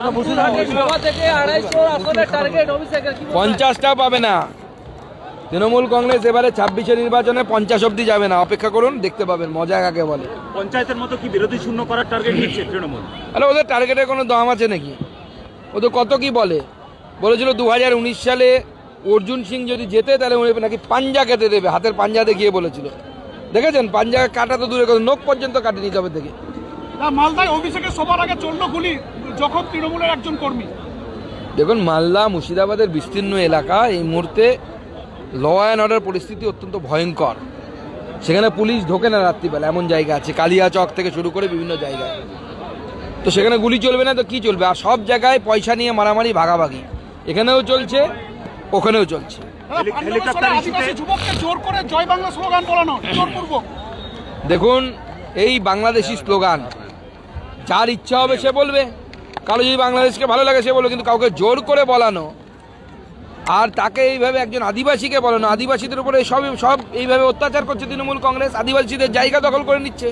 50টা পাবে না তৃণমূল কংগ্রেস এবারে 26 নির্বাচনে 50 অব্দি যাবে না। অপেক্ষা করুন, দেখতে পাবেন মজা কাকে বলে। পঞ্চায়েতের মতো কি বিরোধী শূন্য করার টার্গেট নিচ্ছে তৃণমূল? আরে ওদের টার্গেটের কোনো দাম আছে নাকি? ও তো কত কি বলেছিল 2019 সালে অর্জুন সিং যদি জেতে তাহলে উনি নাকি পাঞ্জা কেটে দেবে, হাতের পাঞ্জা দেখিয়ে বলেছিল। দেখেছেন পাঞ্জা কাটা তো দূরে কথা, নখ পর্যন্ত কাটেনি তবে থেকে। মালদায় অভিষেকের সবার আগে চলল গুলি যখন তৃণমূলের একজন কর্মী। দেখুন মালদা মুর্শিদাবাদের বিস্তীর্ণ এলাকা, এই মুহূর্তে ল অ্যান্ড অর্ডার পরিস্থিতি অত্যন্ত ভয়ঙ্কর। সেখানে পুলিশ ঢোকে না রাত্রিবেলা, এমন জায়গা আছে কালিয়া চক থেকে শুরু করে বিভিন্ন জায়গায়। তো সেখানে গুলি চলবে না তো কি চলবে? আর সব জায়গায় পয়সা নিয়ে মারামারি ভাগাভাগি, এখানেও চলছে ওখানেও চলছে। দেখুন এই বাংলাদেশি স্লোগান যার ইচ্ছা হবে সে বলবে, কারো যদি বাংলাদেশকে ভালো লাগে সে বলবে, কিন্তু কাউকে জোর করে বলানো আর তাকে এইভাবে একজন আদিবাসীকে বলানো, আদিবাসীদের উপরে সব এইভাবে অত্যাচার করছে তৃণমূল কংগ্রেস, আদিবাসীদের জায়গা দখল করে নিচ্ছে।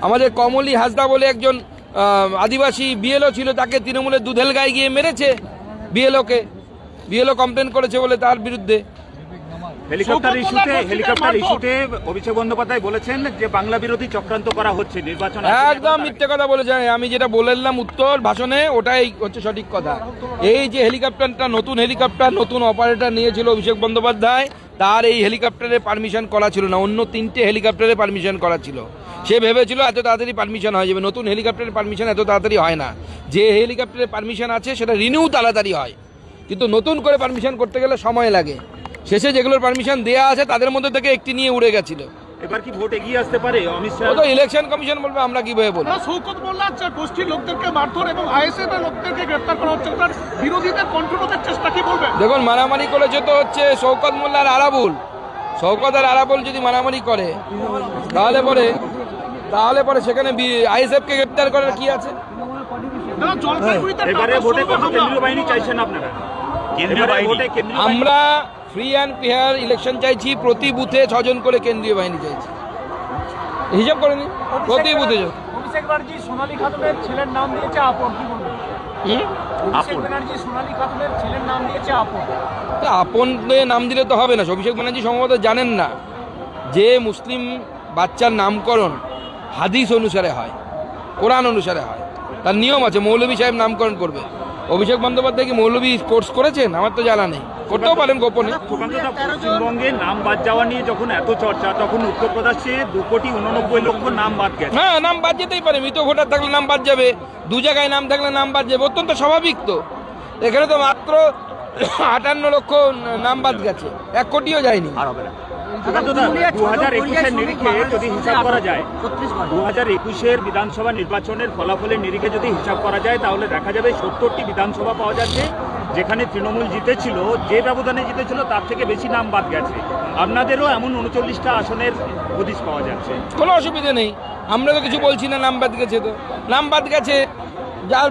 আমাদের কমলি হাসদা বলে একজন আদিবাসী বিএলও ছিল, তাকে তৃণমূলের দুধেল গায়ে গিয়ে মেরেছে। বিএলও কমপ্লেন করেছে বলে তার বিরুদ্ধে। হেলিকপ্টার ইস্যুতে অভিষেক বন্দ্যোপাধ্যায় বলেছেন যে বাংলা বিরোধী চক্রান্ত করা হচ্ছে নির্বাচন। একদম মিথ্যে কথা বলেছেন। আমি যেটা বললাম উত্তর ভাষণে ওটাই হচ্ছে সঠিক কথা। এই যে হেলিকপ্টারটা নতুন হেলিকপ্টার, নতুন অপারেটর নিয়েছিল অভিষেক বন্দ্যোপাধ্যায়, তার এই হেলিকপ্টারের পারমিশন করা ছিল না, অন্য 3টে হেলিকপ্টারের পারমিশন করা ছিল। সে ভেবেছিল এত তাড়াতাড়ি পারমিশন হয়ে যাবে। নতুন হেলিকপ্টারের পারমিশন এত তাড়াতাড়ি হয় না। যে হেলিকপ্টারের পারমিশন আছে সেটা রিনিউ তাড়াতাড়ি হয়, কিন্তু নতুন করে পারমিশন করতে গেলে সময় লাগে। শেষে যেগুলোর পারমিশন দেয়া আছে তাদের মধ্যে থেকে একটি নিয়ে উড়ে গেছিল। এবার কি ভোট এগিয়ে আসতে পারে অমিত শাহ? ও তো ইলেকশন কমিশন বলবে, আমরা কিভাবে বলবো? শওকত মোল্লা গোষ্ঠীর লোকদেরকে মারধর এবং আইএসএফ এর লোকদেরকে গ্রেফতার করা হচ্ছে, তার বিরোধীদের কন্ট্রোল করার চেষ্টা, কি বলবেন? দেখুন মারামারি করেছে তো হচ্ছে শওকত মোল্লা আর আরাবুল। শওকত আর আরাবুল যদি মারামারি করে তাহলে পরে সেখানে আইএসএফ কে গ্রেফতার করার কি আছে? এবারে ভোটে কত কেন্দ্রীয় বাহিনী চাইছেন আপনারা? আমরা ফ্রি অ্যান্ড ফেয়ার ইলেকশন চাইছি। প্রতি বুথে 6 জন করে কেন্দ্রীয় বাহিনী চাইছি। হিসাব করে নি প্রতি বুথে। অভিষেক ব্যানার্জি সোনালী খাতুনের ছেলের নাম দিয়েছে আপন, কি বলবেন? অভিষেক ব্যানার্জি সোনালী খাতুনের ছেলের নাম দিয়েছে আপন। আপন নাম দিলে তো হবে না। অভিষেক ব্যানার্জি সম্ভবত জানেন না যে মুসলিম বাচ্চার নামকরণ হাদিস অনুসারে হয়, কোরআন অনুসারে হয়, তার নিয়ম আছে। মৌলভী সাহেব নামকরণ করবে। অভিষেক বন্দ্যোপাধ্যায় কি মৌলভী কোর্স করেছেন? আমার তো জানা নেই, করতেও পারেন গোপনে। পশ্চিমবঙ্গে নাম বাদ যাওয়া নিয়ে যখন এত চর্চা, তখন উত্তরপ্রদেশে 2,89,00,000 নাম বাদ গেছে। হ্যাঁ, নাম বাদ যেতেই পারে। মৃত ভোটার থাকলে নাম বাদ যাবে, 2 জায়গায় নাম থাকলে নাম বাদ যাবে, অত্যন্ত স্বাভাবিক। তো এখানে তো মাত্র 58 লক্ষ নাম বাদ গেছে, 1 কোটিও যায়নি। 2021-এর নিরিখে যদি হিসাব করা যায়, 2021-এর বিধানসভা নির্বাচনের ফলাফলের নিরিখে যদি হিসাব করা যায়, তাহলে দেখা যাবে 70টি বিধানসভা পাওয়া যাচ্ছে যেখানে তৃণমূল জিতেছিল, যে ব্যবধানে জিতেছিল তার থেকে বেশি নাম বাদ গেছে। আপনাদেরও এমন 39টা আসনের হদিশ পাওয়া যাচ্ছে। কোনো অসুবিধা নেই, আমরা তো কিছু বলছি না। নাম বাদ গেছে তো নাম বাদ গেছে, যার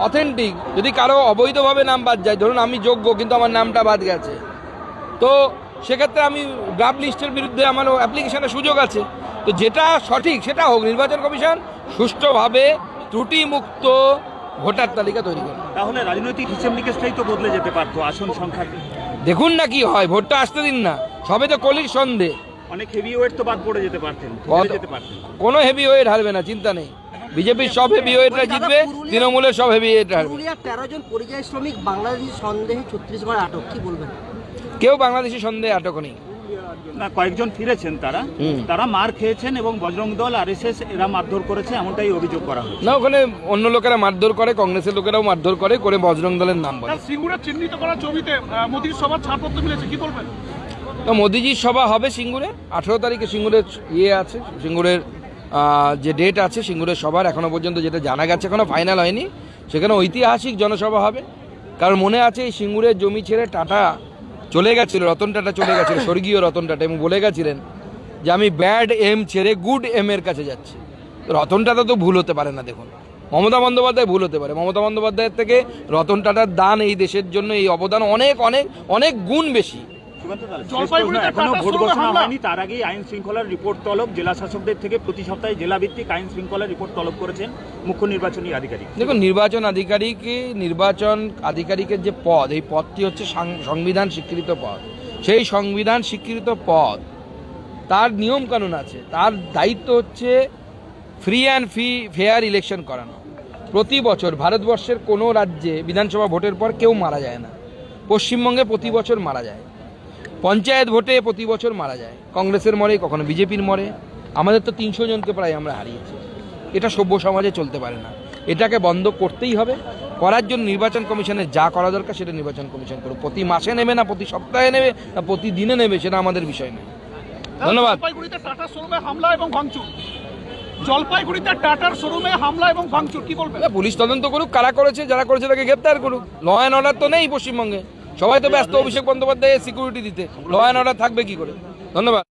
অথেন্টিক। যদি কারো অবৈধভাবে নাম বাদ যায়, ধরুন আমি যোগ্য কিন্তু আমার নামটা বাদ গেছে, তো সেক্ষেত্রে আমি ড্রাফট লিস্টের বিরুদ্ধে আমার অ্যাপ্লিকেশনের সুযোগ আছে। তো যেটা সঠিক সেটা হোক। নির্বাচন কমিশন সুষ্ঠুভাবে ত্রুটিমুক্ত ভোটার তালিকা তৈরি করে। তাহলে রাজনৈতিক হিসেব নিকেশটাই তো বদলে যেতে পারতো আসন সংখ্যাতে। দেখুন না কি হয়, ভোটটা আসতে দিন না, সবে তো কলির সন্দেহ। অনেক হেভি ওয়েট তো বাদ পড়ে যেতে পারতেন। কোনো হেভি ওয়েট হারবে না, চিন্তা নেই। বিজেপির সব হেভি ওয়েটরা জিতবে, তৃণমূলের সব হেভি ওয়েট হারবে। 13 জন পরিযায়ী শ্রমিক বাংলাদেশি সন্দেহে ছত্তিশগড়ে আটক, কি বলবেন? কেউ বাংলাদেশি সন্দেহে আটক নেই। না, কয়েকজন ফিরেছেন, তারা মার খেয়েছেন এবং বজরং দল আরএসএস এরা মারধর করেছে, এমনটাই অভিযোগ করা হয়েছে। না, ওখানে অন্য লোকেরা মারধর করে, কংগ্রেসের লোকেরাও মারধর করে বজরং দলের নাম বলে। সিঙ্গুরে চিহ্নিত করা ছবিতে মোদির সভার ছাড়পত্র মিলেছে, কি বলবেন? তো মোদিজির সভা হবে সিঙ্গুরে 18 তারিখে। সিঙ্গুরের আছে, সিঙ্গুরের যে ডেট আছে সিঙ্গুরের সভার, এখনো পর্যন্ত যেটা জানা গেছে, এখনো ফাইনাল হয়নি। সেখানে ঐতিহাসিক জনসভা হবে। কারণ মনে আছে এই সিঙ্গুরের জমি ছেড়ে টাটা চলে গেছিল, রতন টাটা চলে গেছিল, স্বর্গীয় রতন টাটা, এবং বলে গেছিলেন যে আমি ব্যাড এম ছেড়ে গুড এম এর কাছে যাচ্ছি। তো রতন টাটা তো ভুল হতে পারে না। দেখুন মমতা বন্দ্যোপাধ্যায় ভুল হতে পারে। মমতা বন্দ্যোপাধ্যায়ের থেকে রতন টাটার দান এই দেশের জন্য, এই অবদান অনেক অনেক অনেক গুণ বেশি। জলপাইগুড়িতে এখনো টাটা ভোট শোরুমে ঘোষণা হামলা। হয়নি, তার আগেই আইন শৃঙ্খলার রিপোর্ট তলব। জেলা শাসকদের থেকে প্রতি সপ্তাহে জেলা ভিত্তিক আইন শৃঙ্খলার রিপোর্ট তলব করেছেন মুখ্য নির্বাচনী আধিকারিক। দেখুন, নির্বাচন আধিকারিকের যে পদ, এই পদটি হচ্ছে সংবিধান স্বীকৃত পদ। সেই সংবিধান স্বীকৃত পদ, তার নিয়ম কানুন আছে, তার দায়িত্ব হচ্ছে ফ্রি অ্যান্ড ফেয়ার ইলেকশন করানো। প্রতি বছর ভারতবর্ষের কোনো রাজ্যে বিধানসভা ভোটের পর কেউ মারা যায় না। পশ্চিমবঙ্গে প্রতি বছর মারা যায়, পঞ্চায়েত ভোটে প্রতি বছর মারা যায়। কংগ্রেসের মরে, কখনো বিজেপির মরে। আমাদের তো 300 জনকে প্রায় আমরা হারিয়েছি। এটা সভ্য সমাজে চলতে পারে না, এটাকে বন্ধ করতেই হবে। করার জন্য নির্বাচন কমিশনের যা করা দরকার সেটা নির্বাচন কমিশন করুক। প্রতি মাসে নেবে না প্রতি সপ্তাহে নেবে না প্রতিদিনে নেবে, সেটা আমাদের বিষয় নেই। ধন্যবাদ। জলপাইগুড়িতে টাটা শোরুমে হামলা এবং ভাঙচুর। জলপাইগুড়িতে টাটার শোরুমে হামলা এবং ভাঙচুর, কি বলবেন? পুলিশ তদন্ত করুক, কারা করেছে, যারা করেছে তাকে গ্রেপ্তার করুক। ল অ্যান্ড অর্ডার তো নেই পশ্চিমবঙ্গে, সবাই তো ব্যস্ত অভিষেক বন্দ্যোপাধ্যায়ের সিকিউরিটি দিতে। ল অ্যান্ড অর্ডার থাকবে কি করে? ধন্যবাদ।